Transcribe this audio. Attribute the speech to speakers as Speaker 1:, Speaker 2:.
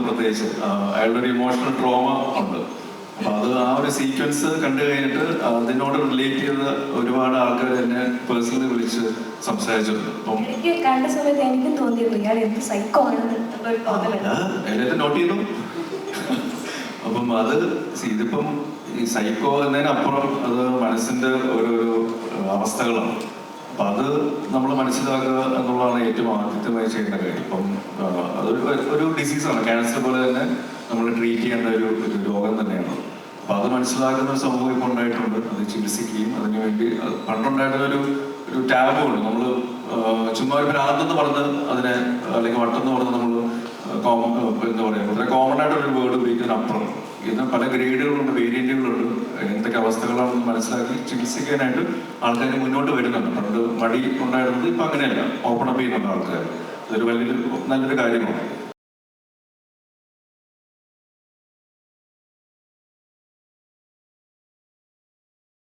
Speaker 1: പ്രത്യേകിച്ച് അയാളുടെ ഒരു ഇമോഷണൽ ട്രോമ ഉണ്ട്. അപ്പൊ അത് ആ ഒരു സീക്വൻസ് കണ്ടു കഴിഞ്ഞിട്ട് അതിനോട് റിലേറ്റ് ചെയ്ത ഒരുപാട് ആൾക്കാർ എന്നെ പേഴ്സണലി വിളിച്ച് സംസാരിച്ചിട്ടുണ്ട്. അപ്പം
Speaker 2: എനിക്ക് കണ്ട സമയത്ത് എനിക്കും തോന്നിയിരുന്നു ഇയാൾ എന്ത് സൈക്കോ ആണെന്ന്
Speaker 1: എല്ലാവരും നോട്ട് ചെയ്തു. അപ്പം അത് ഇതിപ്പം ഈ സൈക്കോ എന്നതിനപ്പുറം അത് മനസ്സിന്റെ ഓരോരോ അവസ്ഥകളാണ്. അപ്പൊ അത് നമ്മൾ മനസ്സിലാക്കുക എന്നുള്ളതാണ് ഏറ്റവും ആദ്യമായി ചെയ്യേണ്ട കാര്യം. ഇപ്പം അതൊരു ഡിസീസാണ്, ക്യാൻസർ പോലെ തന്നെ നമ്മൾ ട്രീറ്റ് ചെയ്യേണ്ട ഒരു രോഗം തന്നെയാണ്. അപ്പൊ അത് മനസ്സിലാക്കുന്ന ഒരു സമൂഹം ഇപ്പോൾ ഉണ്ടായിട്ടുണ്ട്. അത് ചികിത്സിക്കുകയും അതിനുവേണ്ടി പണ്ടുണ്ടായിരുന്ന ഒരു ടാബുണ്ട്. നമ്മൾ ചുമ്മാ ഒരു ഭ്രാന്തെന്ന് പറഞ്ഞ് അതിനെ അല്ലെങ്കിൽ വട്ടെന്ന് പറഞ്ഞ് നമ്മൾ എന്താ പറയുക വളരെ കോമൺ ആയിട്ടൊരു വേർഡ് ഉപയോഗിക്കുന്നതിനപ്പുറം ഇതിന് പല ഗ്രേഡുകളുണ്ട്, വേരിയന്റുകളുണ്ട്. എന്തൊക്കെ അവസ്ഥകളാണെന്ന് മനസ്സിലാക്കി ചികിത്സിക്കാനായിട്ട് ആൾക്കാർ മുന്നോട്ട് വരുന്നുണ്ട്. പണ്ട് മടി ഉണ്ടായിരുന്നത് ഇപ്പം അങ്ങനെയല്ല, ഓപ്പൺ അപ്പ് ചെയ്യുന്നുണ്ട് ആൾക്കാർ. അതൊരു നല്ലൊരു കാര്യമാണ്.